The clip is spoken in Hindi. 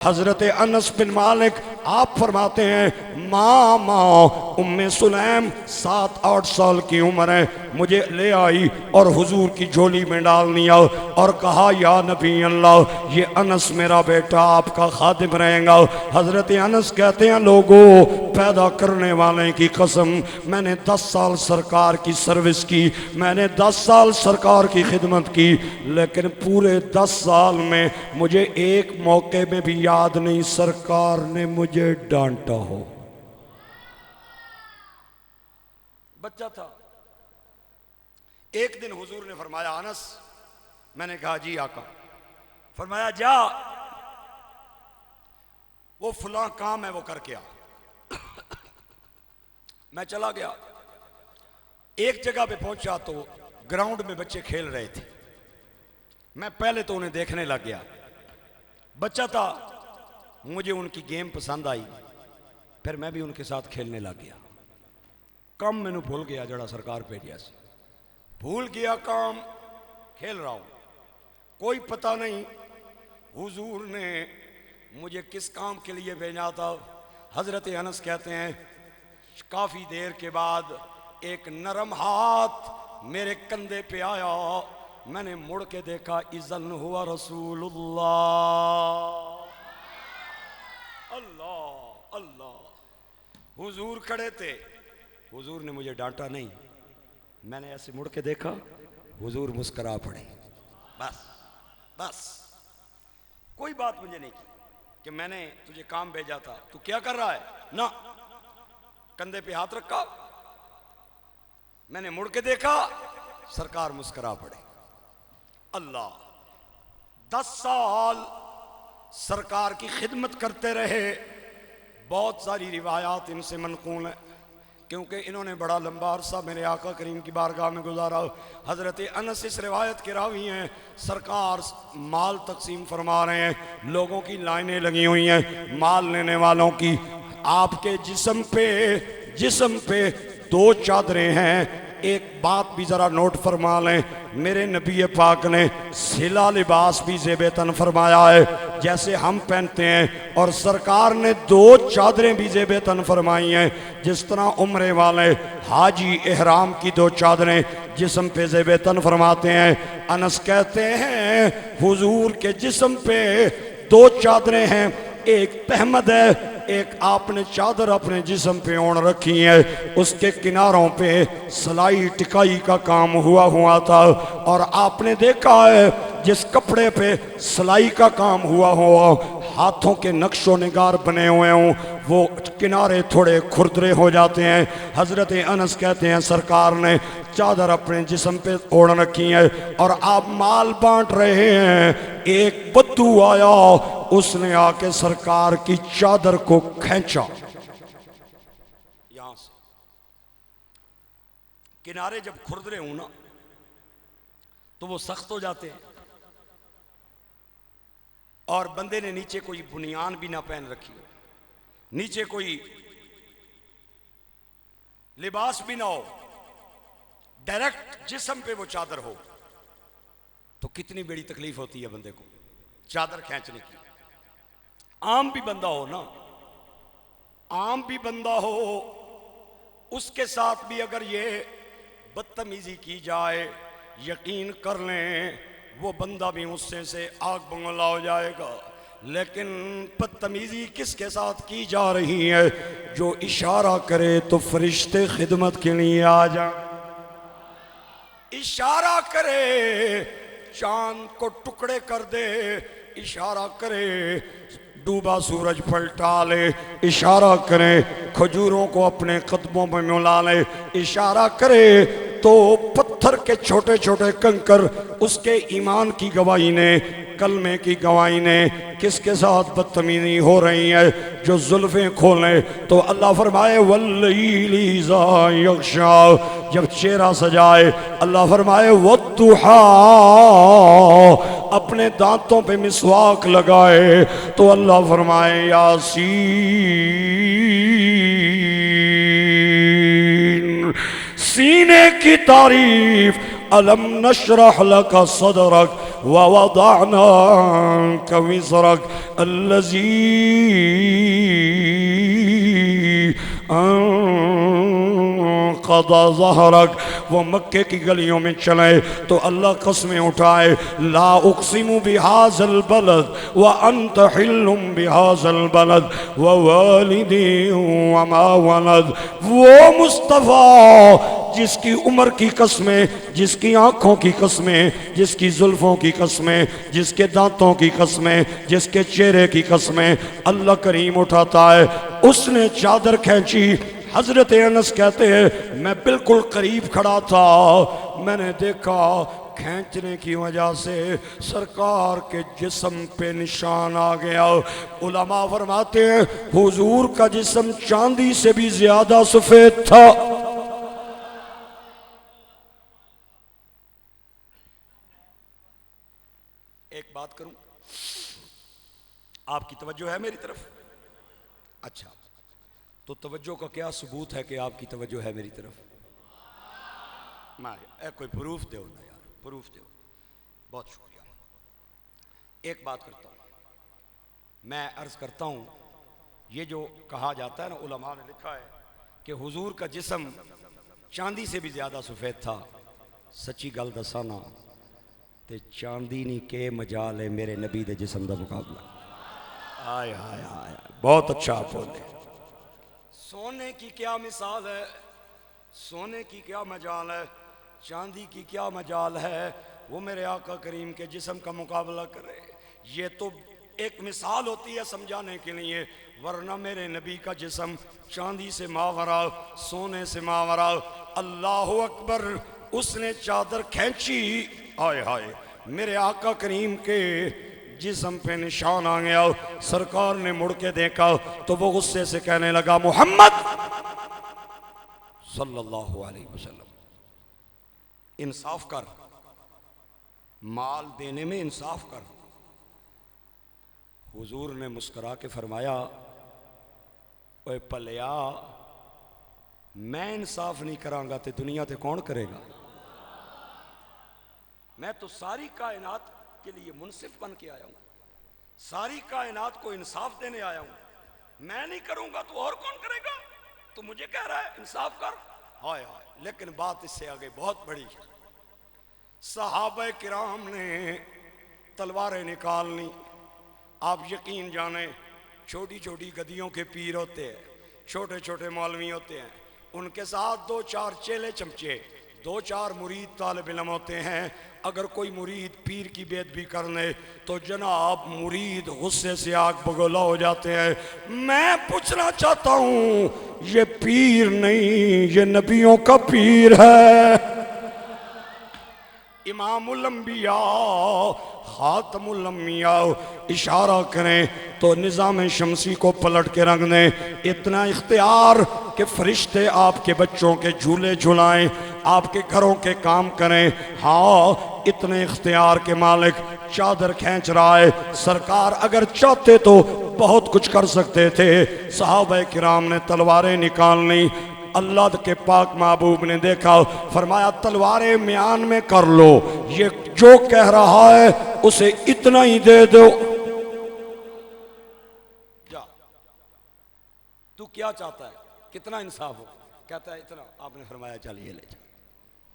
हजरत अनस बिन मालिक आप फरमाते हैं मामा उम्मे सुलैम 7-8 साल की उम्र है, मुझे ले आई और हुजूर की झोली में डाल दिया और कहा या नबी अल्लाह ये अनस मेरा बेटा आपका खादिम रहेगा। हजरत अनस कहते हैं लोगों पैदा करने वाले की कसम मैंने 10 साल सरकार की सर्विस की, मैंने 10 साल सरकार की खिदमत की, लेकिन पूरे 10 साल में मुझे एक मौके में भी याद नहीं सरकार ने मुझे डांटा हो। बच्चा था। एक दिन हुजूर ने फरमाया अनस, मैंने कहा जी आका। फरमाया जा वो फलां काम है वो करके आ। मैं चला गया, एक जगह पे पहुंचा तो ग्राउंड में बच्चे खेल रहे थे। मैं पहले तो उन्हें देखने लग गया, बच्चा था, मुझे उनकी गेम पसंद आई, फिर मैं भी उनके साथ खेलने लग गया। काम मैंने भूल गया जड़ा सरकार भेजा से, भूल गया काम, खेल रहा हूं, कोई पता नहीं हुजूर ने मुझे किस काम के लिए भेजा था। हजरत अनस कहते हैं काफी देर के बाद एक नरम हाथ मेरे कंधे पे आया, मैंने मुड़ के देखा, इज़न हुआ रसूलुल्लाह। अल्लाह अल्लाह, हुजूर खड़े थे, हुजूर ने मुझे डांटा नहीं, मैंने ऐसे मुड़ के देखा, हुजूर मुस्करा पड़े। बस बस, कोई बात मुझे नहीं की कि मैंने तुझे काम भेजा था, तू क्या कर रहा है ना, कंधे पे हाथ रखा, मैंने मुड़ के देखा, सरकार मुस्करा पड़े। अल्लाह, 10 साल सरकार की खिदमत करते रहे। बहुत सारी रिवायात इनसे मनकूल है क्योंकि इन्होंने बड़ा लंबा अरसा मेरे आका करीम की बारगाह में गुजारा। हजरत अनस इस रिवायत के रावी हैं, सरकार माल तकसीम फरमा रहे हैं, लोगों की लाइनें लगी हुई हैं माल लेने वालों की। आपके जिस्म पे 2 चादरें हैं। एक बात भी जरा नोट फरमा लें, मेरे नबी पाक ने सिला लिबास भी ज़ेब-ए-तन फरमाया है जैसे हम पहनते हैं, और सरकार ने 2 चादरें भी ज़ेब-ए-तन फरमाई हैं जिस तरह उम्रे वाले हाजी एहराम की 2 चादरें जिस्म पे ज़ेब-ए-तन फरमाते हैं। अनस कहते हैं हुजूर के जिस्म पे 2 चादरें हैं, एक तहमद है, एक आपने चादर अपने जिस्म पे ओढ़ रखी है, उसके किनारों पे सिलाई टिकाई का काम हुआ था, और आपने देखा है जिस कपड़े पे सिलाई का काम हुआ हाथों के नक्शो निगार बने हुए हों वो किनारे थोड़े खुरदरे हो जाते हैं। हजरत अनस कहते हैं सरकार ने चादर अपने जिस्म पे ओढ़ रखी है और आप माल बांट रहे हैं, एक बद्दू आया, उसने आके सरकार की चादर को खींचा, यहां से किनारे जब खुरदरे हो ना तो वो सख्त हो जाते हैं, और बंदे ने नीचे कोई बुनियान भी ना पहन रखी हो, नीचे कोई लिबास भी ना हो, डायरेक्ट जिस्म पे वो चादर हो, तो कितनी बड़ी तकलीफ होती है बंदे को चादर खींचने की। आम भी बंदा हो ना, आम भी बंदा हो, उसके साथ भी अगर ये बदतमीजी की जाए, यकीन कर लें वो बंदा भी उससे से आग बंगला हो जाएगा। लेकिन बदतमीजी किसके साथ की जा रही है? जो इशारा करे तो फरिश्ते खिदमत के लिए आ जा, इशारा करे चांद को टुकड़े कर दे, इशारा करे डूबा सूरज पलटा ले, इशारा करे खजूरों को अपने कदमों में मिला ले, इशारा करे तो पत्थर के छोटे छोटे कंकर उसके ईमान की गवाही ने, कलमे की गवाही ने किसके साथ बदतमीजी हो रही है? जो जुल्फें खोले तो अल्लाह फरमाए वल्लैली इज़ा यग़शा, जब चेहरा सजाए अल्लाह फरमाए वद्दुहा, अपने दांतों पे मिसवाक लगाए तो अल्लाह फरमाए यासीन, सीने की तारीफ अलम नशरह लका सदरक व वदअना अन्का विज़रक अल्लज़ी क़दा ज़हरक। वो मक्के की गलियों में चले तो अल्लाह कसमें उठाए, ला उक़सिमु बिहाज़ल बलद व अंत हिल्लुम बिहाज़ल बलद व वालिदिन व मा वलद। वो मुस्तफ़ा जिसकी उम्र की कस्में, जिसकी आँखों की कस्में, जिसकी जुल्फ़ों की कस्में, जिसके दांतों की कस्में, जिसके चेहरे की कस्में अल्लाह करीम उठाता है। उसने चादर खींची। हजरत अनस कहते हैं मैं बिल्कुल करीब खड़ा था, मैंने देखा खींचने की वजह से सरकार के जिस्म पे निशान आ गया। उलमा फरमाते हैं हुजूर का जिस्म चांदी से भी ज्यादा सफेद था। एक बात करूं, आपकी तवज्जो है मेरी तरफ? अच्छा, तो तवज्जो का क्या सबूत है कि आपकी तवज्जो है मेरी तरफ? कोई प्रूफ दो ना यार, प्रूफ दो। बहुत शुक्रिया। एक बात करता हूं, मैं अर्ज करता हूं, ये जो कहा जाता है ना, उलमा ने लिखा है कि हुजूर का जिस्म चांदी से भी ज्यादा सफेद था। सच्ची गल दसा ना ते चांदी नहीं के मजाल है मेरे नबी दे जिस्म दा मुकाबला। आय हाय हाय, बहुत अच्छा आप बोले। सोने की क्या मिसाल है, सोने की क्या मजाल है, चांदी की क्या मजाल है, वो मेरे आका करीम के जिस्म का मुकाबला करे। ये तो एक मिसाल होती है समझाने के लिए, वरना मेरे नबी का जिस्म चांदी से मावरा, सोने से मावरा। अल्लाह अकबर। उसने चादर खींची, हाय हाय, मेरे आका करीम के जिस्म पे निशान आ गया। सरकार ने मुड़ के देखा तो वो गुस्से से कहने लगा, मोहम्मद सल्लल्लाहु अलैहि वसल्लम इंसाफ कर, माल देने में इंसाफ कर। हुजूर ने मुस्कुरा के फरमाया, ओए पलिया, मैं इंसाफ नहीं करांगा तो दुनिया ते कौन करेगा? मैं तो सारी कायनात के लिए मुनसिफ बन के आया हूं, सारी कायनात को इंसाफ देने आया हूं। मैं नहीं करूंगा तो और कौन करेगा? तो मुझे कह रहा है इंसाफ कर। हाय हाय, लेकिन बात इससे आगे बहुत बड़ी है। सहाबा किराम ने तलवारें निकाल ली। आप यकीन जाने, छोटी छोटी गद्दियों के पीर होते हैं, छोटे छोटे मौलवी होते हैं, उनके साथ दो चार चेले चमचे, दो चार मुरीद तालिब इल्म होते हैं। अगर कोई मुरीद पीर की बेदबी करने तो जनाब मुरीद गुस्से से आग बगोला हो जाते हैं। मैं पूछना चाहता हूं, ये पीर नहीं, ये नबियों का पीर है। इमामुल अंबिया, खातमुल अंबिया इशारा करें तो निज़ाम शमसी को पलट के रख दें। इतना इख्तियार कि फरिश्ते आपके बच्चों के झूले झुलाएं, आपके घरों के काम करें। हाँ, इतने इख्तियार के मालिक चादर खींच रहा है। सरकार अगर चाहते तो बहुत कुछ कर सकते थे। सहाबा किराम ने तलवारें निकाल ली। अल्लाह के पाक महबूब ने देखा, फरमाया तलवारें म्यान में कर लो, ये जो कह रहा है उसे इतना ही दे दो। जा, तू क्या चाहता है, कितना इंसाफ हो? कहता है इतना। आपने फरमाया चलिए ले जा।